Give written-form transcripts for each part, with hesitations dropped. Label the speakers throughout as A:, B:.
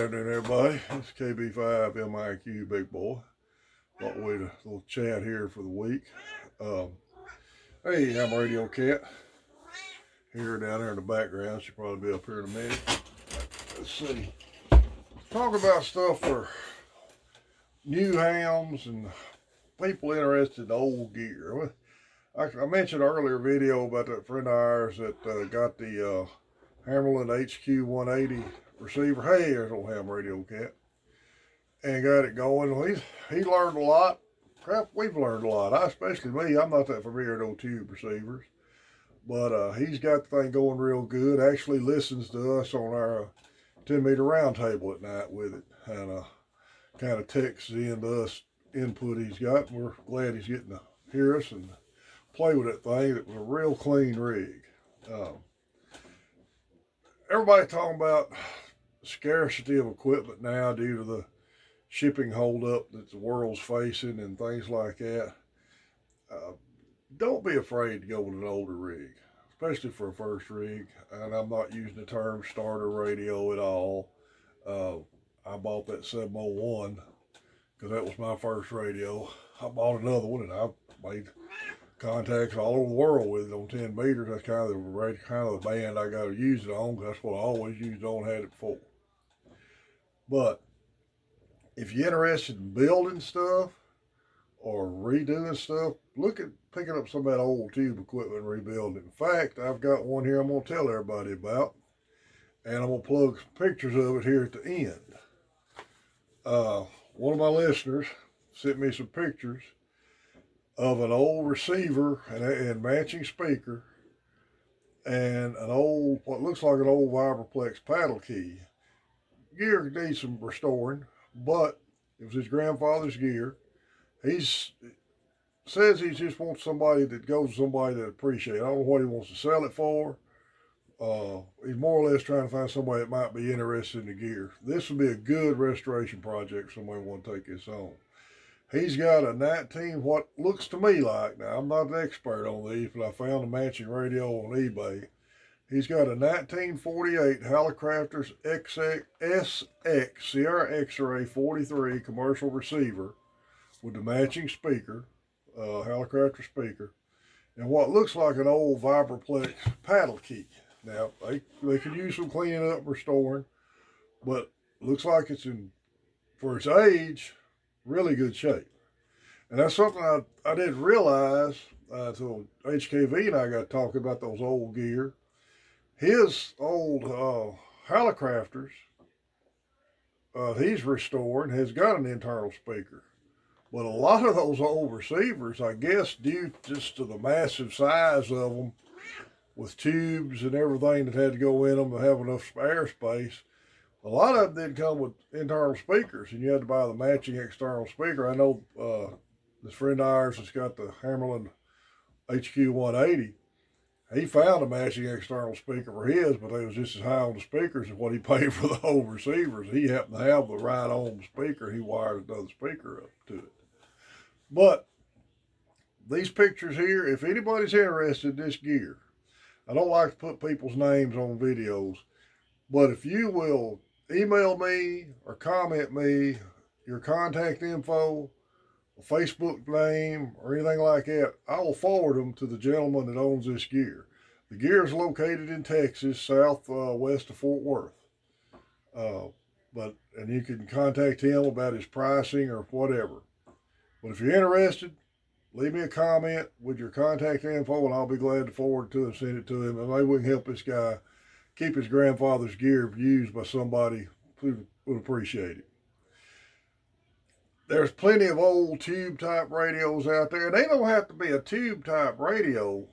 A: afternoon, everybody. It's KB5 MIQ Big Boy. Thought we'd a little chat here for the week. Um, hey, I'm Radio Cat. Here down there in the background. She'll probably be up here in a minute. Let's see. Talk about stuff for new hams and people interested in old gear. I mentioned earlier video about that friend of ours that got the Hammerland HQ 180 receiver. Hey, there's old ham Radio Cat. And got it going. Well, he learned a lot. Crap, we've learned a lot. Especially me. I'm not that familiar with old tube receivers. But he's got the thing going real good. Actually listens to us on our 10-meter round table at night with it. And kind of texts in to us input he's got. And we're glad he's getting to hear us and play with that thing. It was a real clean rig. Everybody talking about scarcity of equipment now due to the shipping holdup that the world's facing and things like that. Don't be afraid to go with an older rig, especially for a first rig. And I'm not using the term starter radio at all. I bought that 701 because that was my first radio. I bought another one and I made contacts all over the world with it on 10 meters. That's kind of the band I got to use it on. That's what I always used on, had it before. But if you're interested in building stuff or redoing stuff, look at picking up some of that old tube equipment and rebuilding it. In fact, I've got one here I'm going to tell everybody about, and I'm going to plug some pictures of it here at the end. One of my listeners sent me some pictures of an old receiver and matching speaker and an old, what looks like an old Vibraplex paddle key. Gear needs some restoring, but it was his grandfather's gear. Says he just wants somebody that goes to somebody that appreciates it. I don't know what he wants to sell it for. He's more or less trying to find somebody that might be interested in the gear. This would be a good restoration project if somebody want to take this on. He's got a 19, what looks to me like, now I'm not an expert on these, but I found a matching radio on eBay. He's got a 1948 Hallicrafters SX Sierra X-Ray 43 commercial receiver with the matching speaker, Hallicrafter speaker, and what looks like an old Vibraplex paddle key. Now, they could use some cleaning up and restoring, but looks like it's in, for its age, really good shape. And that's something I didn't realize until HKV and I got talking about those old gear. His old Hallicrafters, he's restoring, has got an internal speaker. But a lot of those old receivers, I guess, due just to the massive size of them, with tubes and everything that had to go in them to have enough airspace, a lot of them did come with internal speakers, and you had to buy the matching external speaker. I know this friend of ours that's got the Hammerland HQ 180. He found a matching external speaker for his, but they was just as high on the speakers as what he paid for the old receivers. He happened to have the right on speaker. He wired another speaker up to it. But these pictures here, if anybody's interested in this gear, I don't like to put people's names on videos, but if you will email me or comment me your contact info, a Facebook name, or anything like that, I will forward them to the gentleman that owns this gear. The gear is located in Texas, southwest of Fort Worth. And you can contact him about his pricing or whatever. But if you're interested, leave me a comment with your contact info, and I'll be glad to forward it to him, send it to him, and maybe we can help this guy keep his grandfather's gear used by somebody who would appreciate it. There's plenty of old tube type radios out there. They don't have to be a tube type radio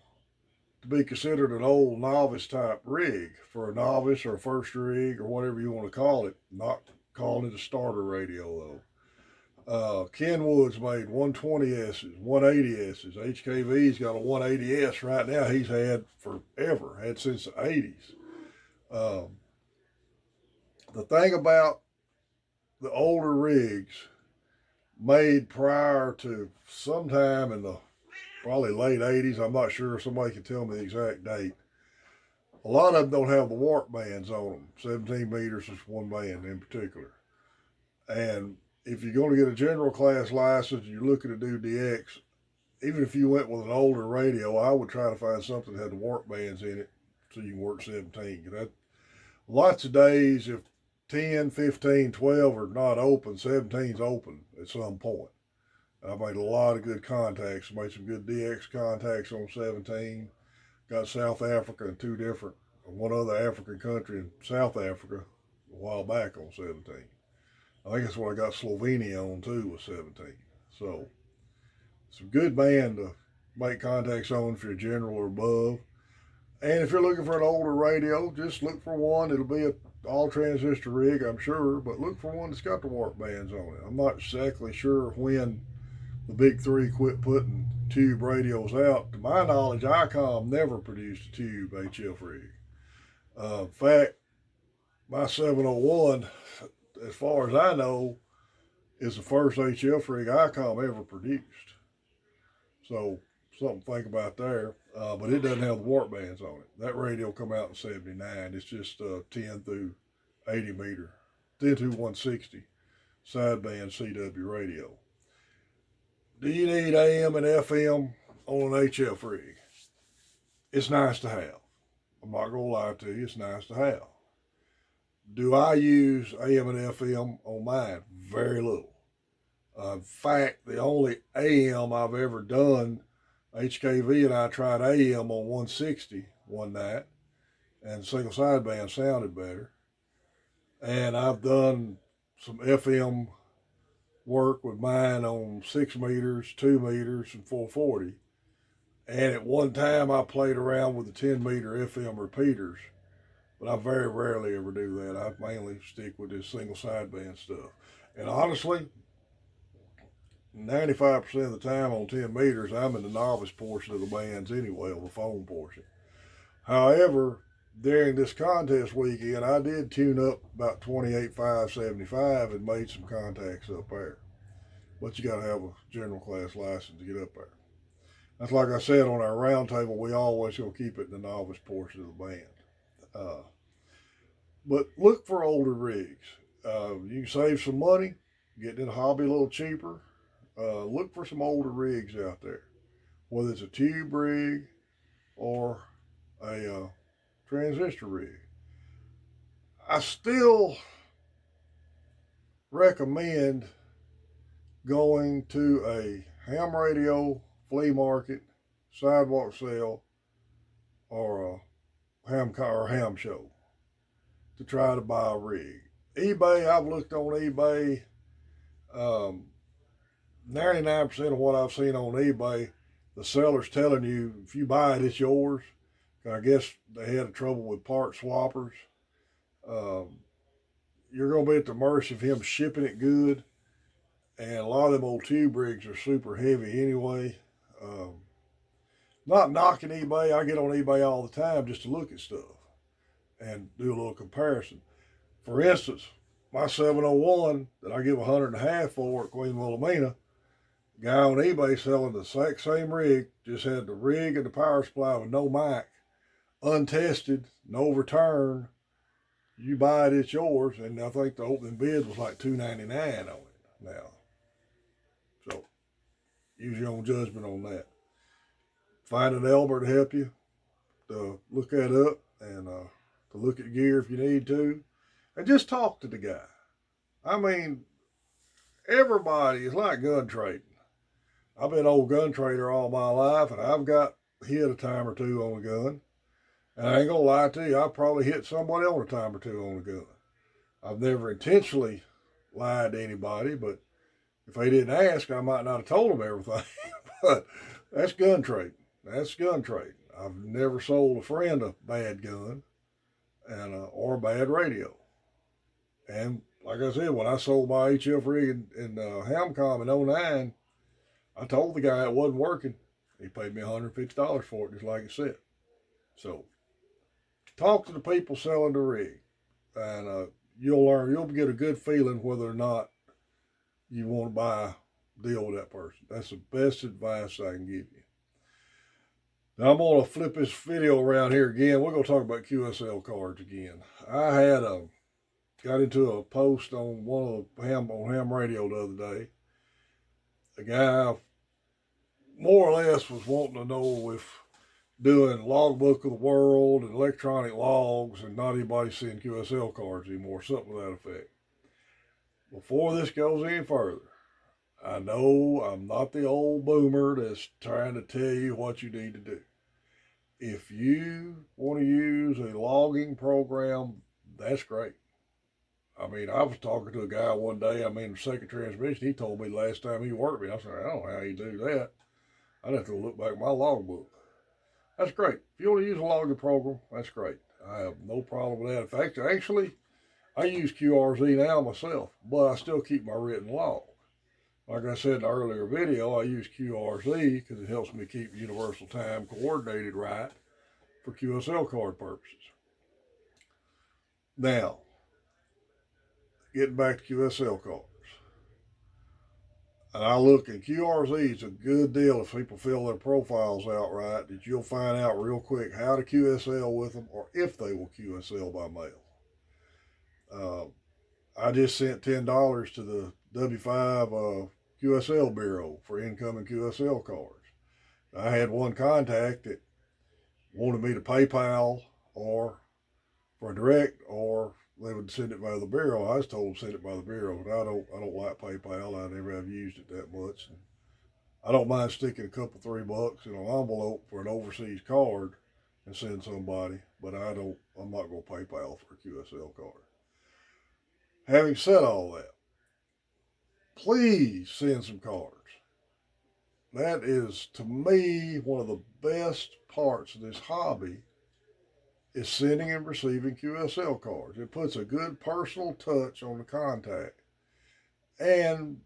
A: to be considered an old novice type rig for a novice or a first rig or whatever you want to call it. Not calling it a starter radio though. Kenwood's made 120S's, 180S's. HKV's got a 180S right now. He's had forever, had since the 80s. The thing about the older rigs made prior to sometime in the probably late 80s, I'm not sure if somebody can tell me the exact date, A lot of them don't have the warp bands on them. 17 meters is one band in particular. And if you're going to get a general class license, you're looking to do DX, even if you went with an older radio, I would try to find something that had the warp bands in it so you can work 17. That, lots of days, if 10, 15, 12 are not open, 17's open at some point. I made a lot of good contacts, made some good DX contacts on 17. Got South Africa and one other African country in South Africa a while back on 17. I think that's what I got Slovenia on too with 17. So, some good band to make contacts on if you're general or above. And if you're looking for an older radio, just look for one. It'll be an all transistor rig, I'm sure, but look for one that's got the warp bands on it. I'm not exactly sure when the big three quit putting tube radios out. To my knowledge, ICOM never produced a tube HF rig. In fact, my 701, as far as I know, is the first HF rig ICOM ever produced. So, something to think about there. But it doesn't have the warp bands on it. That radio come out in 79. It's just 10 through 80 meter, 10 through 160 sideband CW radio. Do you need AM and FM on an HF rig? It's nice to have. I'm not going to lie to you, it's nice to have. Do I use AM and FM on mine? Very little. In fact, the only AM I've ever done, HKV and I tried AM on 160 one night, and single sideband sounded better. And I've done some FM work with mine on 6 meters, 2 meters, and 440. And at one time I played around with the 10 meter FM repeaters, but I very rarely ever do that. I mainly stick with this single sideband stuff. And honestly, 95% of the time on 10 meters, I'm in the novice portion of the bands anyway, on the phone portion. However, during this contest weekend, I did tune up about 28.575 and made some contacts up there. But you got to have a general class license to get up there. That's like I said on our round table, we always going to keep it in the novice portion of the band. But look for older rigs. You can save some money, getting in the hobby a little cheaper. Look for some older rigs out there, whether it's a tube rig or a transistor rig. I still recommend going to a ham radio, flea market, sidewalk sale, or a ham show to try to buy a rig. eBay, I've looked on eBay. 99% of what I've seen on eBay, the seller's telling you if you buy it, it's yours. I guess they had trouble with part swappers. You're going to be at the mercy of him shipping it good. And a lot of them old tube rigs are super heavy anyway. Not knocking eBay. I get on eBay all the time just to look at stuff and do a little comparison. For instance, my 701 that I give $100.50 for at Queen Wilhelmina, guy on eBay selling the exact same rig, just had the rig and the power supply with no mic, untested, no return. You buy it, it's yours. And I think the opening bid was like $299 on it now. So use your own judgment on that. Find an elder to help you to look that up and to look at gear if you need to. And just talk to the guy. I mean, everybody is like gun trading. I've been an old gun trader all my life, and I've got hit a time or two on a gun. And I ain't gonna lie to you, I probably hit somebody on a time or two on a gun. I've never intentionally lied to anybody, but if they didn't ask, I might not have told them everything. But that's gun trading. That's gun trading. I've never sold a friend a bad gun and or a bad radio. And like I said, when I sold my HF rig in Hamcom in 09, I told the guy it wasn't working. He paid me $150 for it, just like it said. So talk to the people selling the rig, and you'll get a good feeling whether or not you want to buy a deal with that person. That's the best advice I can give you. Now I'm gonna flip this video around here again. We're gonna talk about QSL cards again. I had got into a post on one of the ham radio the other day. A guy more or less was wanting to know if doing logbook of the world and electronic logs and not anybody seeing QSL cards anymore, something to that effect. Before this goes any further, I know I'm not the old boomer that's trying to tell you what you need to do. If you want to use a logging program, that's great. I mean, I was talking to a guy one day, the second transmission, he told me last time he worked with me, I said, I don't know how you do that. I'd have to look back at my logbook. That's great. If you want to use a logging program, that's great. I have no problem with that. In fact, actually, I use QRZ now myself, but I still keep my written log. Like I said in the earlier video, I use QRZ because it helps me keep universal time coordinated right for QSL card purposes. Now, getting back to QSL cards. And I look at QRZ is a good deal if people fill their profiles out right, that you'll find out real quick how to QSL with them or if they will QSL by mail. I just sent $10 to the W5 QSL Bureau for incoming QSL cards. I had one contact that wanted me to PayPal or for direct, or they would send it by the bureau. I was told to send it by the bureau, but I don't like PayPal. I never have used it that much. And I don't mind sticking a couple $3 in an envelope for an overseas card and send somebody, but I'm not going to PayPal for a QSL card. Having said all that, please send some cards. That is, to me, one of the best parts of this hobby is sending and receiving QSL cards. It puts a good personal touch on the contact. And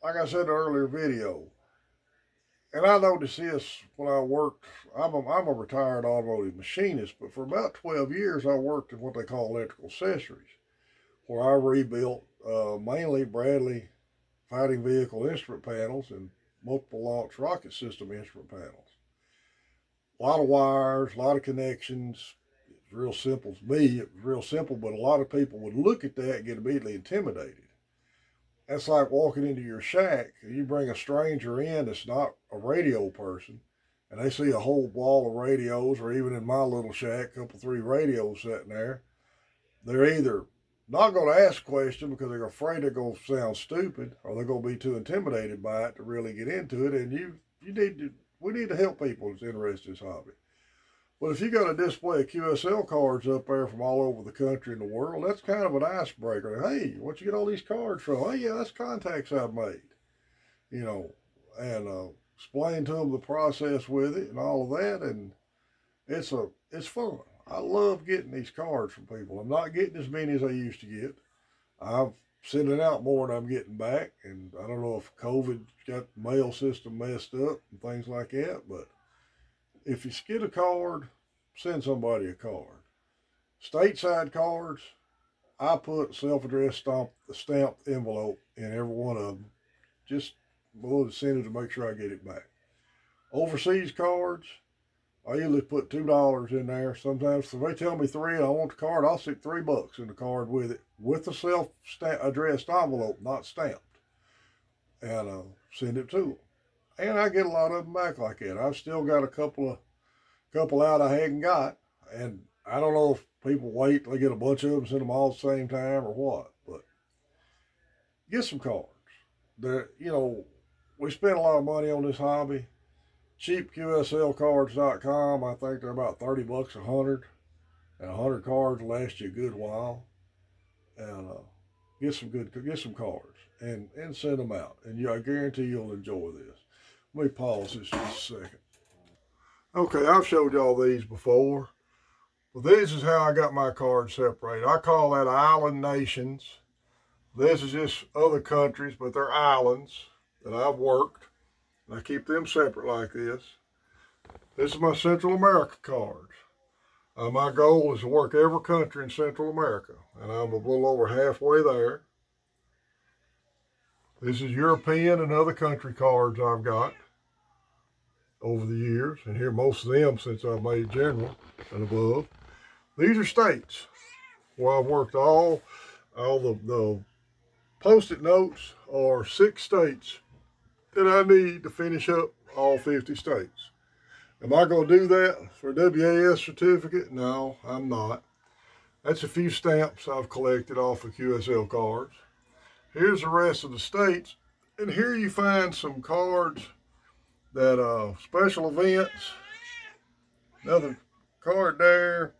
A: like I said in the earlier video, and I noticed this when I worked, I'm a retired automotive machinist, but for about 12 years I worked in what they call electrical accessories, where I rebuilt mainly Bradley fighting vehicle instrument panels and multiple launch rocket system instrument panels. A lot of wires, a lot of connections. It's real simple to me. It was real simple, but a lot of people would look at that and get immediately intimidated. That's like walking into your shack. You bring a stranger in that's not a radio person, and they see a whole wall of radios, or even in my little shack, a couple, three radios sitting there. They're either not going to ask a question because they're afraid they're going to sound stupid, or they're going to be too intimidated by it to really get into it. And we need to help people that's interested in this hobby. But if you got a display of QSL cards up there from all over the country and the world, that's kind of an icebreaker. Hey, where'd you get all these cards from? Oh, yeah, that's contacts I've made. You know, and explain to them the process with it and all of that, and it's fun. I love getting these cards from people. I'm not getting as many as I used to get. I'm sending out more than I'm getting back, and I don't know if COVID got the mail system messed up and things like that, but if you get a card, send somebody a card. Stateside cards, I put self-addressed stamped envelope in every one of them. Just below the center to make sure I get it back. Overseas cards, I usually put $2 in there. Sometimes if they tell me three and I want the card, I'll stick $3 in the card with it, with the self-addressed envelope, not stamped, and send it to them. And I get a lot of them back like that. I've still got a couple out I hadn't got, and I don't know if people wait till they get a bunch of them, send them all at the same time or what. But get some cards. We spend a lot of money on this hobby. CheapQSLcards.com. I think they're about $30 100, and 100 cards will last you a good while. And get some cards and send them out. And I guarantee you'll enjoy this. Let me pause this just a second. Okay, I've showed y'all these before. Well, this is how I got my cards separated. I call that island nations. This is just other countries, but they're islands that I've worked. And I keep them separate like this. This is my Central America cards. My goal is to work every country in Central America, and I'm a little over halfway there. This is European and other country cards I've got. over the years, and here most of them since I made general and above. These are states where I've worked all the post-it notes are 6 states that I need to finish up all 50 states. Am I going to do that for a WAS certificate? No, I'm not. That's a few stamps I've collected off of QSL cards. Here's the rest of the states, and here you find some cards that special events. Another card there.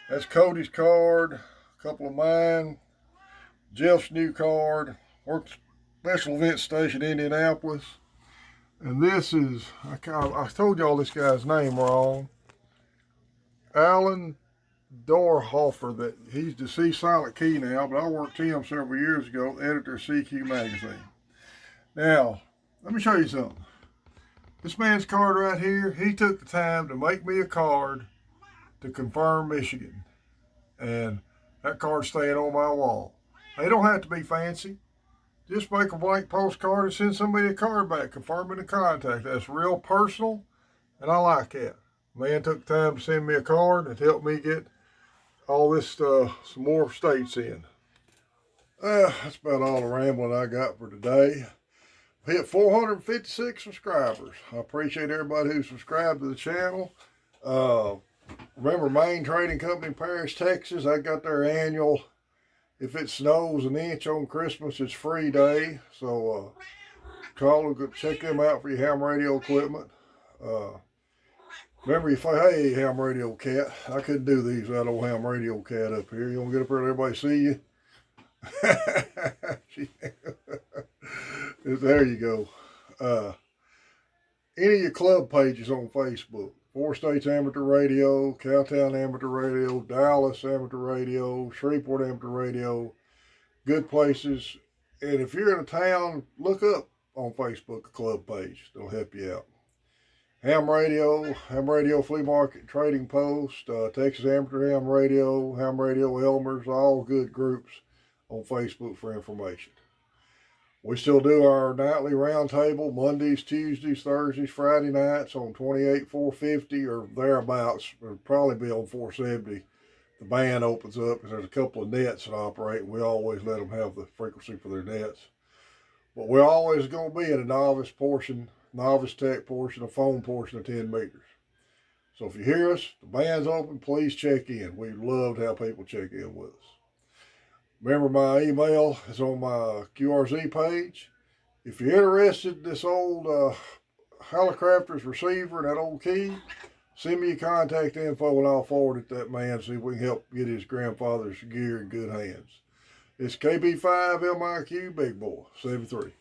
A: That's Cody's card. A couple of mine. Jeff's new card. Worked special event station in Indianapolis. And this is, I told y'all this guy's name wrong. Alan Dorhofer, that he's deceased Silent Key now, but I worked him several years ago, editor of CQ magazine. Now, let me show you something. This man's card right here, he took the time to make me a card to confirm Michigan. And that card's staying on my wall. They don't have to be fancy. Just make a blank postcard and send somebody a card back confirming the contact. That's real personal, and I like that. Man took time to send me a card and helped me get all this, some more states in. That's about all the rambling I got for today. We hit 456 subscribers. I appreciate everybody who subscribed to the channel. Remember, Main Trading Company, Paris, Texas, I got their annual, if it snows an inch on Christmas, it's free day. So call and check them out for your ham radio equipment. Remember, hey, ham radio cat, I couldn't do these without old ham radio cat up here. You want to get up here and everybody see you? There you go. Any of your club pages on Facebook. 4 States Amateur Radio, Cowtown Amateur Radio, Dallas Amateur Radio, Shreveport Amateur Radio. Good places. And if you're in a town, look up on Facebook a club page. It'll help you out. Ham Radio Flea Market Trading Post, Texas Amateur Ham Radio Elmer's, all good groups on Facebook for information. We still do our nightly roundtable Mondays, Tuesdays, Thursdays, Friday nights on 28, 450 or thereabouts. It'll probably be on 470. The band opens up because there's a couple of nets that operate, and we always let them have the frequency for their nets. But we're always going to be in a novice tech portion, a phone portion of 10 meters. So if you hear us, the band's open, please check in. We love to have people check in with us. Remember, my email is on my QRZ page. If you're interested in this old Hallicrafters receiver and that old key, send me your contact info and I'll forward it to that man, see if we can help get his grandfather's gear in good hands. It's KB5 MIQ Big Boy 73.